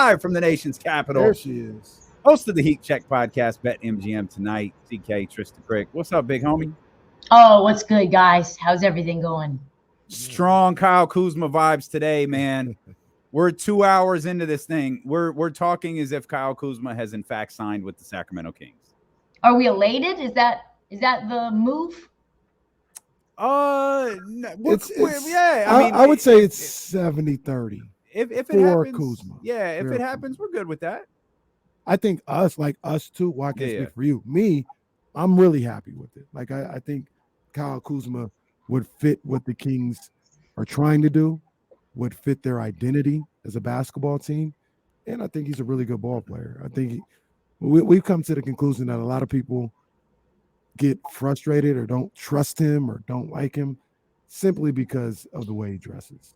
live from the nation's capital. There she is. Host of the Heat Check podcast, Bet MGM tonight. TK, Trysta, Krick. What's up, big homie? Oh, what's good, guys? How's everything going? Strong Kyle Kuzma vibes today, man. We're 2 hours into this thing. We're talking as if Kyle Kuzma has in fact signed with the Sacramento Kings. Are we elated? Is that the move? Yeah. I would say it's 70-30. If it for happens, Kuzma. yeah. If For it happens, we're good with that. I think us too. Well, I can't speak for you. Me, I'm really happy with it. Like I think Kyle Kuzma would fit what the Kings are trying to do, would fit their identity as a basketball team, and I think he's a really good ball player. I think we've come to the conclusion that a lot of people get frustrated or don't trust him or don't like him simply because of the way he dresses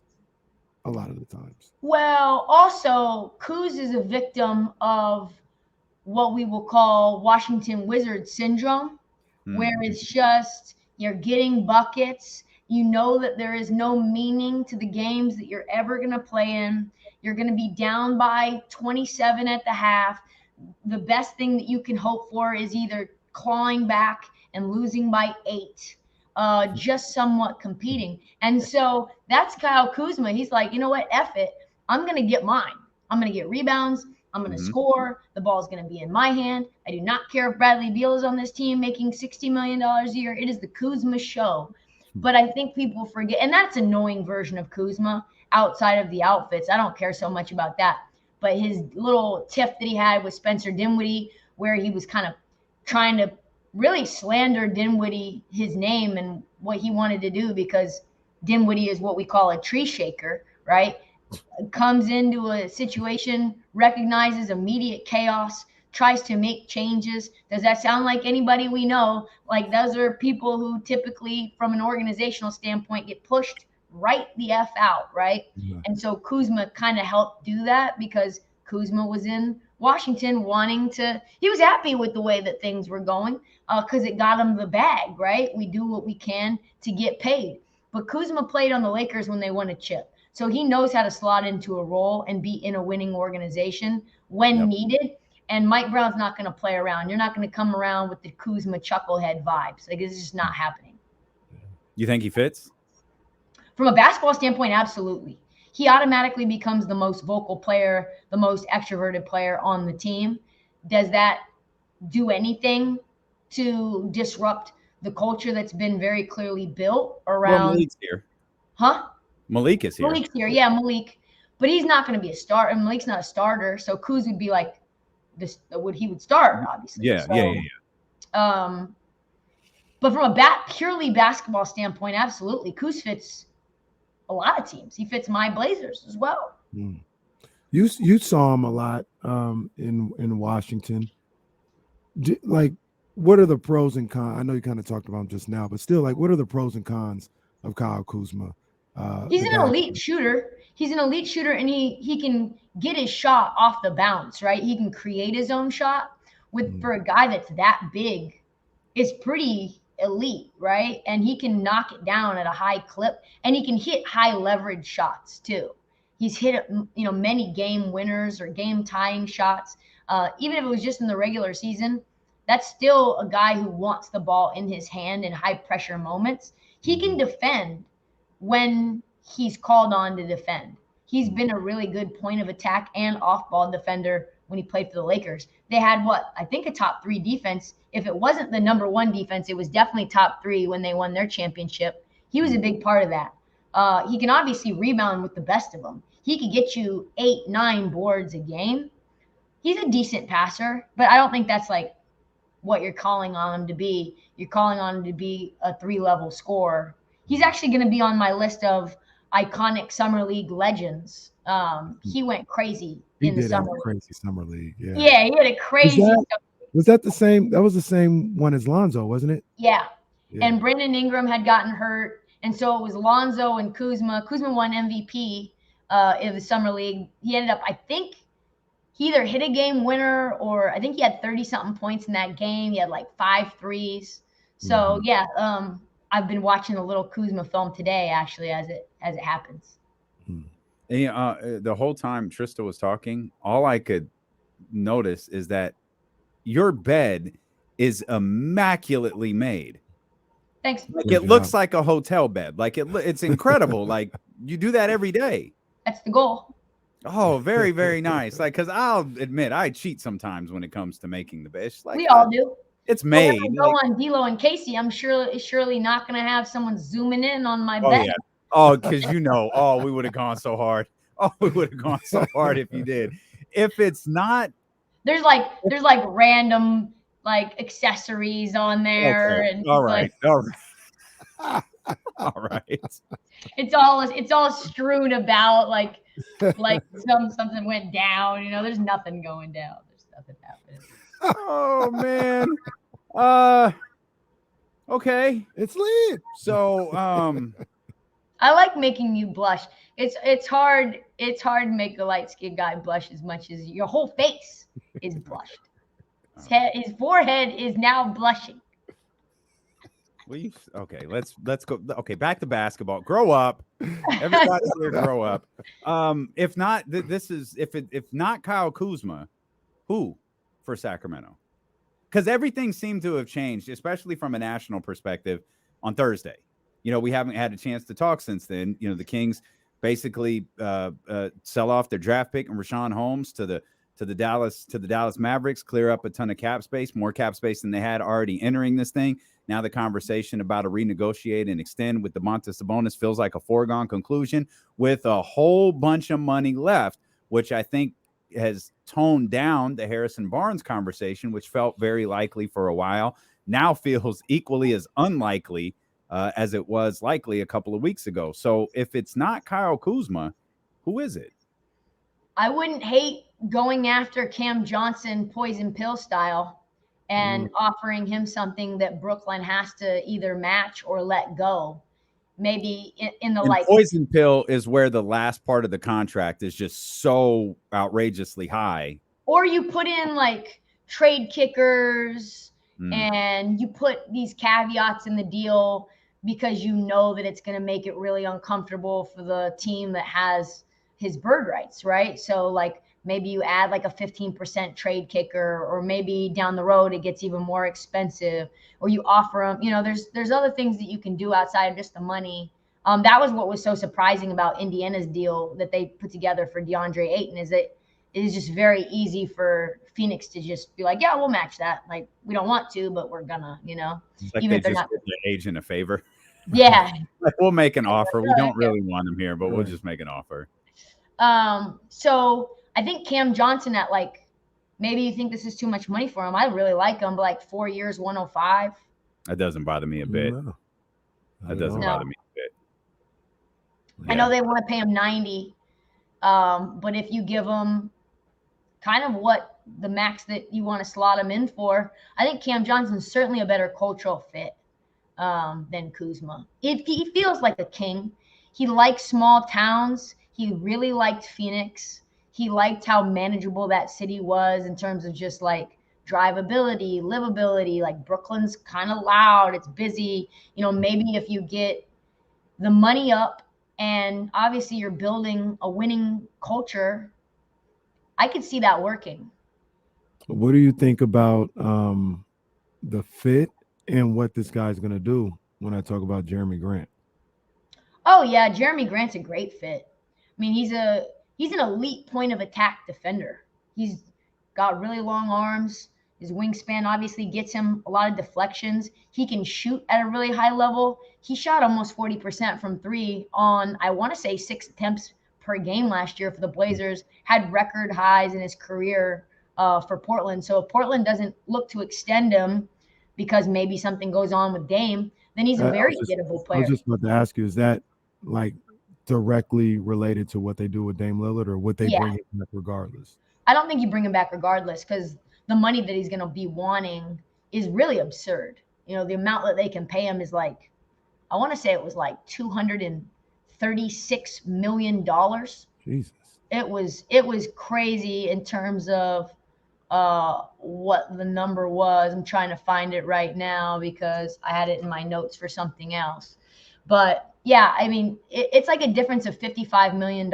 a lot of the times. Well, also, Kuz is a victim of what we will call Washington Wizards syndrome, where it's just you're getting buckets. You know that there is no meaning to the games that you're ever going to play in. You're going to be down by 27 at the half. The best thing that you can hope for is either clawing back and losing by 8, just somewhat competing. And so that's Kyle Kuzma. He's like, you know what? F it. I'm going to get mine. I'm going to get rebounds. I'm going to score. The ball's going to be in my hand. I do not care if Bradley Beal is on this team making $60 million a year. It is the Kuzma show. But I think people forget, and that's an annoying version of Kuzma outside of the outfits. I don't care so much about that. But his little tiff that he had with Spencer Dinwiddie, where he was kind of trying to really slander Dinwiddie, his name, and what he wanted to do, because Dinwiddie is what we call a tree shaker, right? Comes into a situation, recognizes immediate chaos, tries to make changes. Does that sound like anybody we know? Like, those are people who typically, from an organizational standpoint, get pushed right the F out, right? Mm-hmm. And so Kuzma kind of helped do that, because Kuzma was in Washington he was happy with the way that things were going, because it got him the bag, right? We do what we can to get paid. But Kuzma played on the Lakers when they won a chip. So he knows how to slot into a role and be in a winning organization when needed. And Mike Brown's not going to play around. You're not going to come around with the Kuzma chucklehead vibes. Like, it's just not happening. You think he fits? From a basketball standpoint, absolutely. He automatically becomes the most vocal player, the most extroverted player on the team. Does that do anything to disrupt the culture that's been very clearly built around? Well, Malik's here. Huh? Malik is here. Malik's here. Yeah, Malik. But he's not going to be a starter. Malik's not a starter. So Kuz would be like this, what he would start, obviously. Yeah. But from a purely basketball standpoint, absolutely. Kuz fits a lot of teams. He fits my Blazers as well. You saw him a lot in Washington. What are the pros and cons? I know you kind of talked about him just now, but still, what are the pros and cons of Kyle Kuzma? He's an elite shooter. He's an elite shooter, and he can get his shot off the bounce, right? He can create his own shot. For a guy that's that big, is pretty elite, right? And he can knock it down at a high clip, and he can hit high leverage shots too. He's hit many game winners or game tying shots. Even if it was just in the regular season, that's still a guy who wants the ball in his hand in high pressure moments. He can defend when he's called on to defend. He's been a really good point of attack and off-ball defender when he played for the Lakers. They had I think a top 3 defense. If it wasn't the number 1 defense, it was definitely top 3 when they won their championship. He was a big part of that. He can obviously rebound with the best of them. He could get you 8, 9 boards a game. He's a decent passer, but I don't think that's what you're calling on him to be. You're calling on him to be a 3-level scorer. He's actually going to be on my list of iconic summer league legends. He went crazy in the summer league. Crazy summer league. Yeah, he had a crazy. Was that the same? That was the same one as Lonzo, wasn't it? Yeah. And Brandon Ingram had gotten hurt, and so it was Lonzo and Kuzma. Kuzma won MVP in the summer league. He ended up, I think, he either hit a game winner, or I think he had 30-something points in that game. He had 5 threes. So I've been watching a little Kuzma film today, actually, as it happens. The whole time Trysta was talking, all I could notice is that your bed is immaculately made. Thanks. Like Good it looks job. like a hotel bed. Like it's incredible. Like you do that every day. That's the goal. Oh, very, very nice. Like, because I'll admit I cheat sometimes when it comes to making the bed. It's like We all do. it's But when I made. go Like, on D-Lo and Casey, I'm surely not going to have someone zooming in on my oh bed. yeah. Oh, because oh, we would have gone so hard. Oh, we would have gone so hard if you did. If it's not, There's like random like accessories on there, okay. and All it's right. like All right. All right. it's all strewn about like something went down. You know, there's nothing going down. There's nothing happening. Oh man. Okay. It's lit. So I like making you blush. It's hard to make a light skinned guy blush as much as your whole face is blushed. His forehead is now blushing. Okay, let's go. Okay, back to basketball. Grow up. Everybody here grow up. If not, if not Kyle Kuzma, who for Sacramento? Because everything seemed to have changed, especially from a national perspective on Thursday. You know, we haven't had a chance to talk since then. You know, the Kings basically sell off their draft pick and Rashawn Holmes to the Dallas Mavericks, clear up a ton of cap space, more cap space than they had already entering this thing. Now the conversation about a renegotiate and extend with Domantas Sabonis feels like a foregone conclusion with a whole bunch of money left, which I think has toned down the Harrison Barnes conversation, which felt very likely for a while, now feels equally as unlikely as it was likely a couple of weeks ago. So if it's not Kyle Kuzma, who is it? I wouldn't hate going after Cam Johnson poison pill style and offering him something that Brooklyn has to either match or let go. Maybe in the and poison pill is where the last part of the contract is just so outrageously high. Or you put in like trade kickers and you put these caveats in the deal because you know that it's going to make it really uncomfortable for the team that has his bird rights, right? So like maybe you add like a 15% trade kicker, or maybe down the road it gets even more expensive, or you offer them, you know, there's other things that you can do outside of just the money. That was what was so surprising about Indiana's deal that they put together for DeAndre Ayton, is that it is just very easy for Phoenix to just be like, yeah, we'll match that. Like, we don't want to, but we're gonna, you know, like even they if they're just not. did the agent a favor. Yeah. Like, we'll make an offer. We don't really want him here, but we'll just make an offer. So I think Cam Johnson at like, maybe you think this is too much money for him. I really like him, but like 4 years, 105. That doesn't bother me a bit. No. That doesn't bother me a bit. Yeah. I know they want to pay him 90. But if you give him kind of what the max that you want to slot him in for, I think Cam Johnson's certainly a better cultural fit than Kuzma. He feels like a king. He likes small towns. He really liked Phoenix. He liked how manageable that city was in terms of just like drivability, livability. Like Brooklyn's kind of loud. It's busy. You know, maybe if you get the money up and obviously you're building a winning culture, I could see that working. What do you think about the fit and what this guy's going to do when I talk about Jeremy Grant? Oh yeah, Jeremy Grant's a great fit. I mean, he's an elite point of attack defender. He's got really long arms. His wingspan obviously gets him a lot of deflections. He can shoot at a really high level. He shot almost 40% from three on, I want to say, 6 attempts per game last year for the Blazers. Had record highs in his career for Portland. So if Portland doesn't look to extend him because maybe something goes on with Dame, then he's a very gettable player. I was just about to ask you, is that like directly related to what they do with Dame Lillard, or would they bring him back regardless? I don't think you bring him back regardless, because the money that he's going to be wanting is really absurd. You know, the amount that they can pay him is like, I want to say it was like $236 million. Jesus. It was crazy in terms of what the number was. I'm trying to find it right now because I had it in my notes for something else. But Yeah, I mean, it's like a difference of $55 million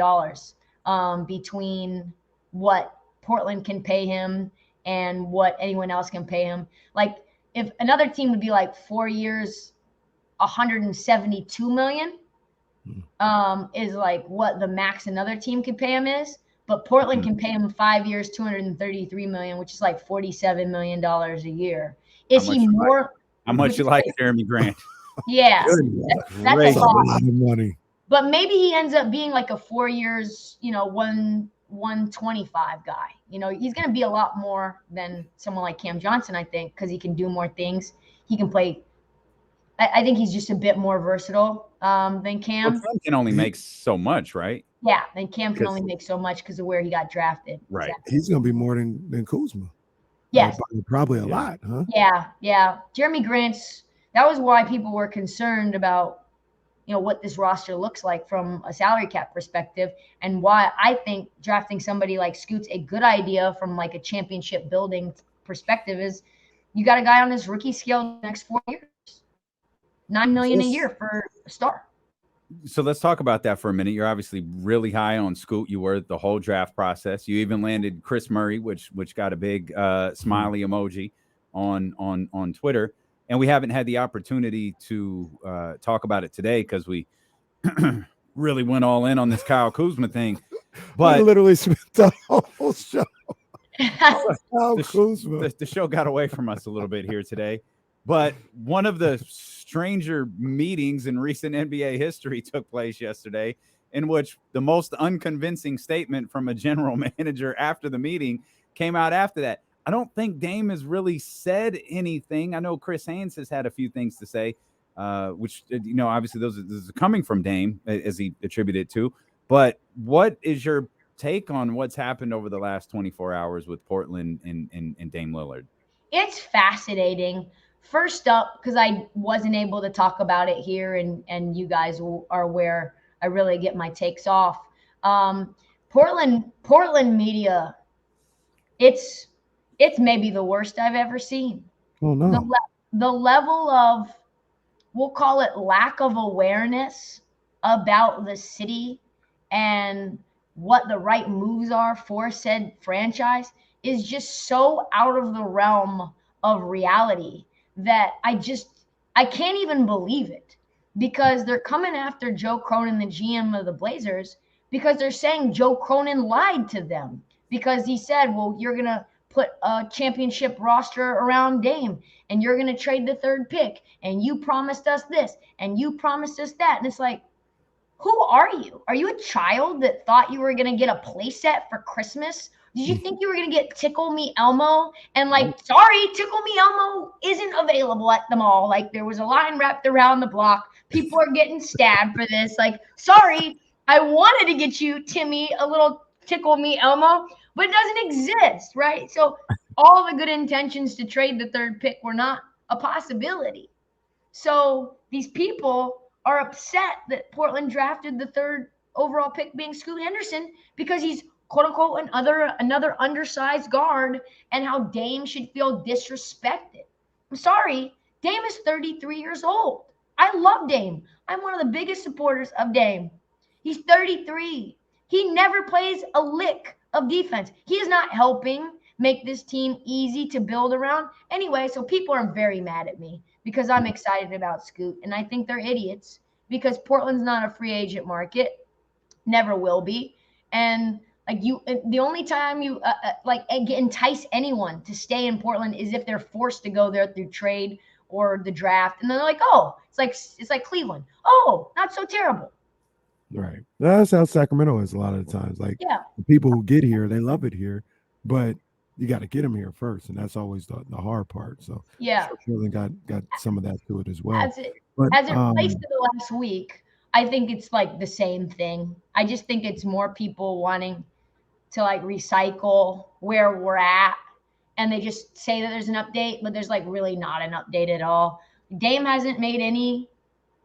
between what Portland can pay him and what anyone else can pay him. Like, if another team would be like 4 years, 172 million, is like what the max another team could pay him is. But Portland can pay him 5 years, 233 million, which is like $47 million a year. Is he more? How much you like Jeremy Grant? Yeah, that's a lot of money. But maybe he ends up being like a 4 years, 125 guy. He's going to be a lot more than someone like Cam Johnson, I think, because he can do more things. He can play. I think he's just a bit more versatile than Cam. Well, Cam can only make so much, right? Yeah, and Cam can only make so much because of where he got drafted. Right. Exactly. He's going to be more than Kuzma. Yes. Probably a lot, huh? Yeah. Jeremy Grant's. That was why people were concerned about, what this roster looks like from a salary cap perspective, and why I think drafting somebody like Scoot's a good idea from like a championship building perspective is you got a guy on this rookie scale the next 4 years, $9 million a year for a star. So let's talk about that for a minute. You're obviously really high on Scoot. You were the whole draft process. You even landed Chris Murray, which got a big smiley emoji on Twitter. And we haven't had the opportunity to talk about it today because we really went all in on this Kyle Kuzma thing. But we literally spent the whole show. The show got away from us a little bit here today. But one of the stranger meetings in recent NBA history took place yesterday, in which the most unconvincing statement from a general manager after the meeting came out after that. I don't think Dame has really said anything. I know Chris Haynes has had a few things to say, which, obviously those are coming from Dame, as he attributed to. But what is your take on what's happened over the last 24 hours with Portland and Dame Lillard? It's fascinating. First up, because I wasn't able to talk about it here, and you guys are where I really get my takes off. Portland media, it's maybe the worst I've ever seen. Oh, no. The level of, we'll call it lack of awareness about the city and what the right moves are for said franchise is just so out of the realm of reality that I can't even believe it, because they're coming after Joe Cronin, the GM of the Blazers, because they're saying Joe Cronin lied to them because he said, well, you're going to put a championship roster around Dame and you're going to trade the third pick and you promised us this and you promised us that. And it's like, who are you? Are you a child that thought you were going to get a play set for Christmas? Did you think you were going to get Tickle Me Elmo? And sorry, Tickle Me Elmo isn't available at the mall. There was a line wrapped around the block. People are getting stabbed for this. Sorry, I wanted to get you, Timmy, a little Tickle Me Elmo, but it doesn't exist, right? So all the good intentions to trade the third pick were not a possibility. So these people are upset that Portland drafted the third overall pick being Scoot Henderson because he's quote unquote another undersized guard, and how Dame should feel disrespected. I'm sorry, Dame is 33 years old. I love Dame. I'm one of the biggest supporters of Dame. He's 33. He never plays a lick of defense. He is not helping make this team easy to build around. Anyway, so people are very mad at me because I'm excited about Scoot, and I think they're idiots because Portland's not a free agent market, never will be. And the only time you entice anyone to stay in Portland is if they're forced to go there through trade or the draft, and then they're like, oh, it's like Cleveland. Oh, not so terrible. Right. That's how Sacramento is a lot of the times. The people who get here, they love it here, but you got to get them here first, and that's always the hard part. So yeah, Portland got some of that to it as well. As it relates to the last week, I think it's the same thing. I just think it's more people wanting to recycle where we're at, and they just say that there's an update, but there's really not an update at all. Dame hasn't made any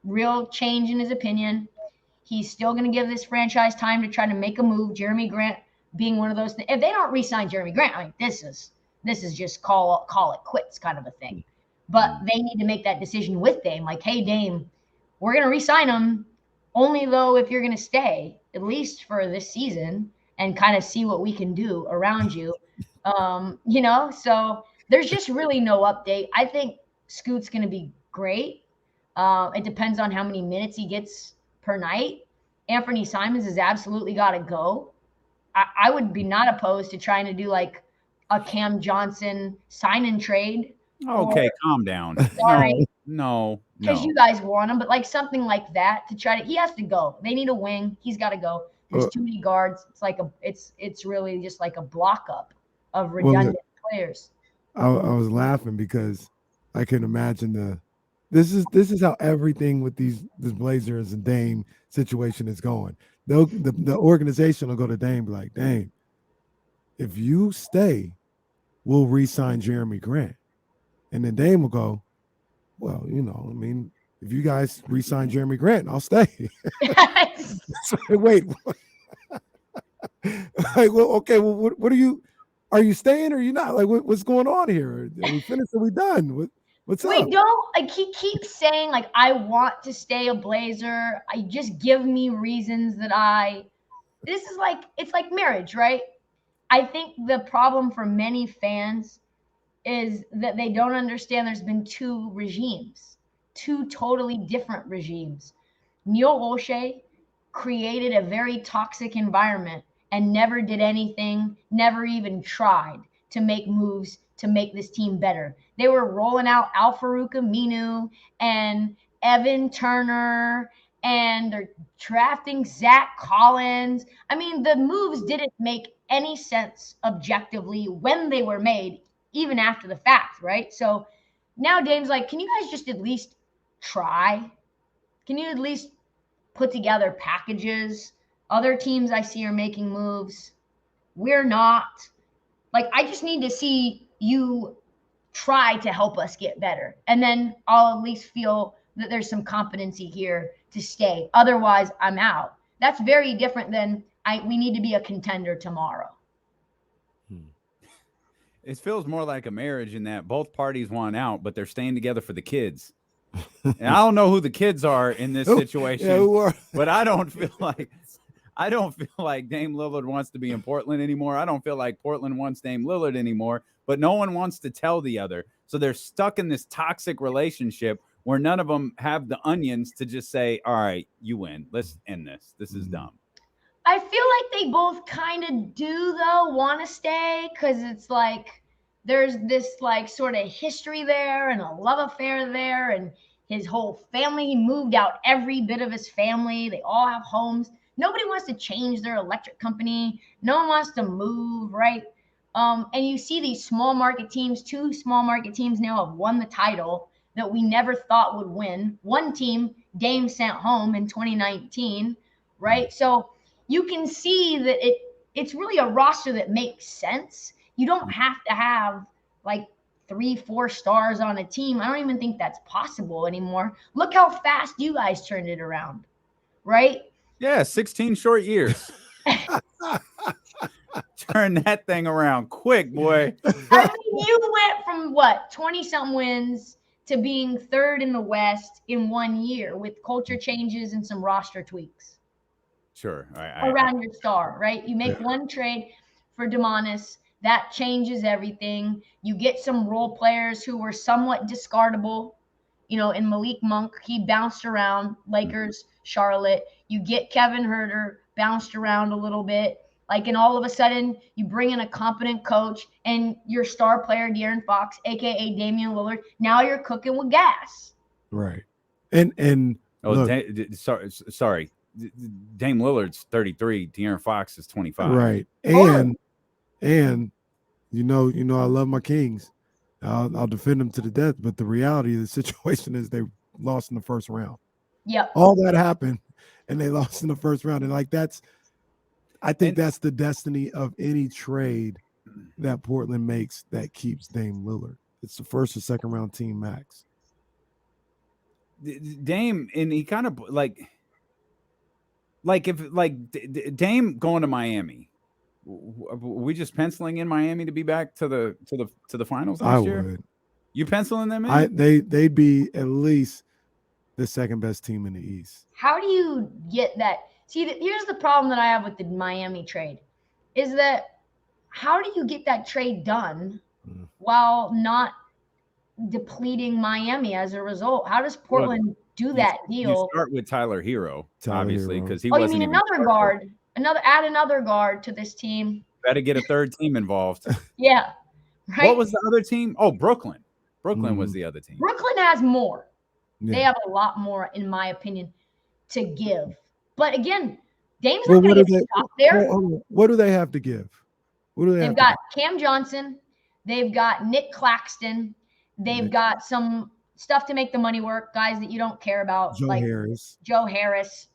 real change in his opinion. He's still going to give this franchise time to try to make a move. Jeremy Grant being one of those things. If they don't re-sign Jeremy Grant, this is just call it quits kind of a thing. But they need to make that decision with Dame. Hey, Dame, we're going to re-sign him. Only though if you're going to stay, at least for this season, and kind of see what we can do around you. So there's just really no update. I think Scoot's going to be great. It depends on how many minutes he gets per night. Anthony Simons has absolutely got to go. I would be not opposed to trying to do like a Cam Johnson sign and trade. Okay, calm down. Sorry. No. Because you guys want him, but like something like that to try to, he has to go. They need a wing. He's got to go. There's too many guards. It's like it's really just like a block up of redundant players. I was laughing because I can imagine this is how everything with this Blazers and Dame situation is going. The organization will go to Dame, be like, Dame, if you stay, we'll re-sign Jeremy Grant. And then Dame will go, well, if you guys re-sign Jeremy Grant, I'll stay. Wait. Like, well, okay, well, what are you staying or are you not? Like, what's going on here? Are we finished? Are we done? What's up? Wait, don't, like, he keeps saying, like, I want to stay a Blazer. I just give me reasons this is like, it's like marriage, right? I think the problem for many fans is that they don't understand there's been two regimes, two totally different regimes. Neil Olshey created a very toxic environment and never did anything, never even tried to make moves to make this team better. They were rolling out Al-Farouq Aminu and Evan Turner, and they're drafting Zach Collins. I mean, the moves didn't make any sense objectively when they were made, even after the fact, right? So now Dame's like, can you guys just at least try? Can you at least put together packages? Other teams I see are making moves. We're not. Like, I just need to see you try to help us get better. And then I'll at least feel that there's some competency here to stay. Otherwise, I'm out. That's very different than we need to be a contender tomorrow. It feels more like a marriage in that both parties want out, but they're staying together for the kids. And I don't know who the kids are in this situation, but I don't feel like Dame Lillard wants to be in Portland anymore. I don't feel like Portland wants Dame Lillard anymore, but no one wants to tell the other. So they're stuck in this toxic relationship where none of them have the onions to just say, all right, you win. Let's end this. This is dumb. I feel like they both kind of do, though, want to stay, because it's like there's this like sort of history there and a love affair there, and his whole family, he moved out every bit of his family. They all have homes. Nobody wants to change their electric company. No one wants to move, right? And you see these small market teams, two small market teams now have won the title that we never thought would win. One team, Dame sent home in 2019, right? So you can see that it's really a roster that makes sense. You don't have to have like 3-4 stars on a team. I don't even think that's possible anymore. Look how fast you guys turned it around, right? Yeah, 16 short years. Turn that thing around quick, boy. I mean, you went from what, 20-something wins to being third in the West in 1 year with culture changes and some roster tweaks. Sure. Around your star, right? You make one trade for Demonis, that changes everything. You get some role players who were somewhat discardable. In Malik Monk, he bounced around, Lakers, Charlotte. You get Kevin Huerter, bounced around a little bit. And all of a sudden, you bring in a competent coach and your star player, De'Aaron Fox, a.k.a. Damian Lillard. Now you're cooking with gas. Right. And sorry. Dame Lillard's 33. De'Aaron Fox is 25. Right. And I love my Kings. I'll defend them to the death. But the reality of the situation is they lost in the first round. Yep. All that happened, and they lost in the first round. And I think that's the destiny of any trade that Portland makes that keeps Dame Lillard. It's the first or second round team max. Dame, and he kind of if Dame going to Miami, are we just penciling in Miami to be back to the finals next year? Would. You penciling them in? They'd be at least the second best team in the East. How do you get that? See, here's the problem that I have with the Miami trade is that how do you get that trade done while not depleting Miami as a result? How does Portland do that deal? You start with Tyler Hero, obviously, because he you wasn't mean even another guard, add another guard to this team. Better get a third team involved. Yeah. Right? What was the other team? Oh, Brooklyn. Brooklyn was the other team. Brooklyn has more. Yeah. They have a lot more, in my opinion, to give. But again, Dame's not going to get stopped there. What do they have to give? They've got Cam Johnson. They've got Nick Claxton. They've got some stuff to make the money work, guys that you don't care about. Joe Harris,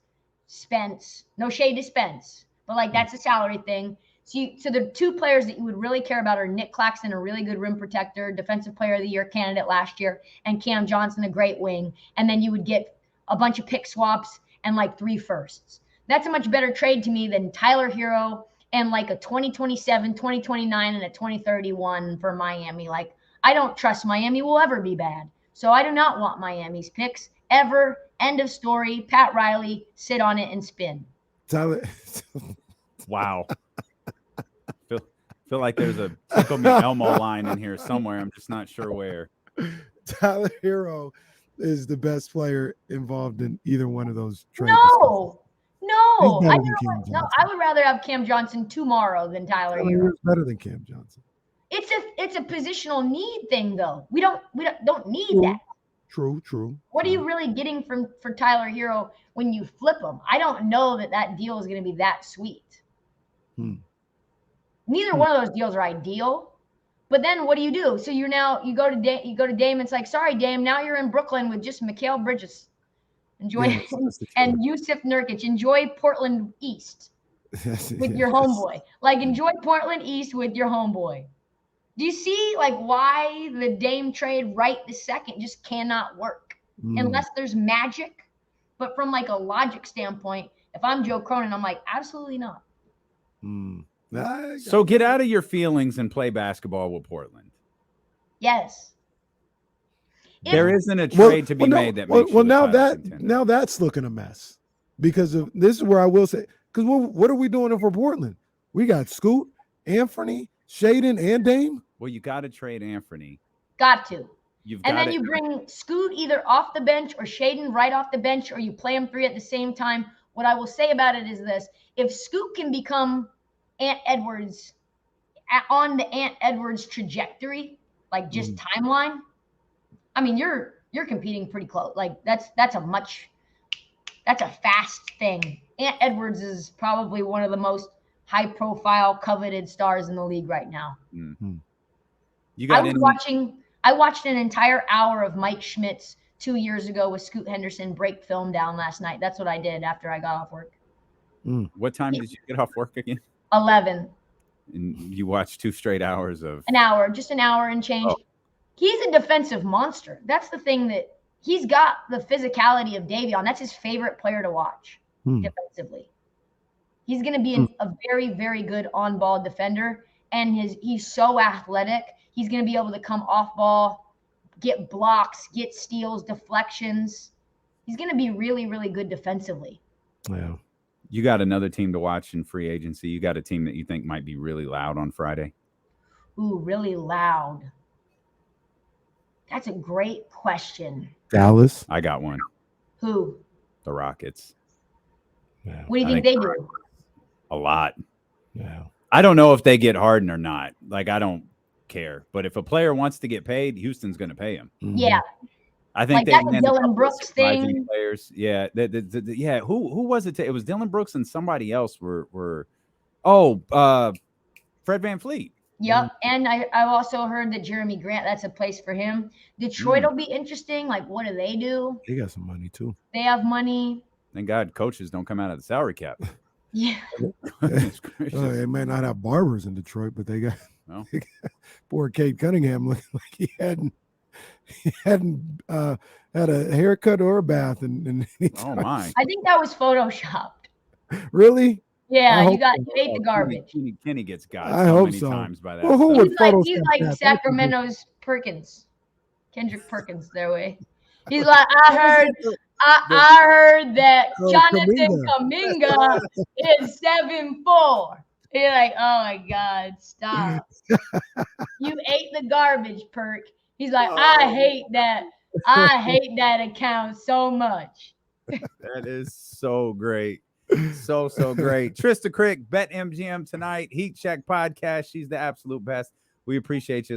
Spence. No shade to Spence, but like that's a salary thing. So the two players that you would really care about are Nick Claxton, a really good rim protector, defensive player of the year candidate last year, and Cam Johnson, a great wing. And then you would get a bunch of pick swaps and like 3 firsts. That's a much better trade to me than Tyler Hero and like a 2027, 2029, and a 2031 for Miami. Like, I don't trust Miami will ever be bad. So I do not want Miami's picks ever. End of story. Pat Riley, sit on it and spin. Tyler. Wow. Feel like there's a Tickle Me Elmo line in here somewhere. I'm just not sure where. Tyler Hero is the best player involved in either one of those trades. No. I would rather have Cam Johnson tomorrow than Tyler Hero. Hero's better than Cam Johnson. It's a positional need thing, though. We don't need that. True. What are you really getting for Tyler Hero when you flip him? I don't know that deal is going to be that sweet. Neither one of those deals are ideal. But then what do? So you go to Dame. It's like, sorry, Dame. Now you're in Brooklyn with just Mikal Bridges. Enjoy and Yusuf Nurkic. Enjoy Portland East with your homeboy. Like, enjoy Portland East with your homeboy. Do you see like why the Dame trade right this second just cannot work unless there's magic? But from like a logic standpoint, if I'm Joe Cronin, I'm like, absolutely not. So get out of your feelings and play basketball with Portland. Yes. There isn't a trade to be made that makes now that's looking a mess because this is where I will say, because what are we doing for Portland? We got Scoot, Anthony, Shaden, and Dame. Well, you got to trade Anthony. Got to. Then you bring Scoot either off the bench or Shaden right off the bench, or you play them 3 at the same time. What I will say about it is this: if Scoot can become Ant Edwards on the Ant Edwards trajectory, like just timeline, I mean, you're competing pretty close. Like that's a fast thing. Ant Edwards is probably one of the most high-profile, coveted stars in the league right now. I watched an entire hour of Mike Schmidt's 2 years ago with Scoot Henderson break film down last night. That's what I did after I got off work. What time did you get off work again? 11. And you watched 2 straight hours of an hour and change. Oh. He's a defensive monster. That's the thing, that he's got the physicality of Davion. That's his favorite player to watch defensively. He's going to be a very, very good on-ball defender, and he's so athletic. He's going to be able to come off ball, get blocks, get steals, deflections. He's going to be really, really good defensively. Yeah. You got another team to watch in free agency. You got a team that you think might be really loud on Friday? Ooh, really loud. That's a great question. Dallas. I got one. Who? The Rockets. Yeah. What do you think they do? A lot. Yeah. I don't know if they get Harden or not. Like, I don't care. But if a player wants to get paid, Houston's going to pay him. Yeah. I think like that's a Dylan Brooks thing. Players. Yeah. Yeah. Who was it? It was Dylan Brooks and somebody else were Fred VanVleet. Yep. And I've also heard that Jeremy Grant, that's a place for him. Detroit will be interesting. Like, what do? They got some money too. They have money. Thank God coaches don't come out of the salary cap. Yeah. They might not have barbers in Detroit, but they got poor Cade Cunningham looking like he hadn't had a haircut or a bath. Oh my! I think that was photoshopped. Really? Yeah, you ate the garbage. Kenny gets got I so hope many so. times by that. Well, who would he's like Sacramento's Perkins, Kendrick Perkins, their way. He's like, I I heard that Jonathan Kaminga. Kaminga is 7'4". You're like, oh my God, stop. You ate the garbage, Perk. He's like, I hate that. I hate that account so much. That is so great. So great. Trysta Krick, Bet MGM tonight. Heat Check Podcast. She's the absolute best. We appreciate you.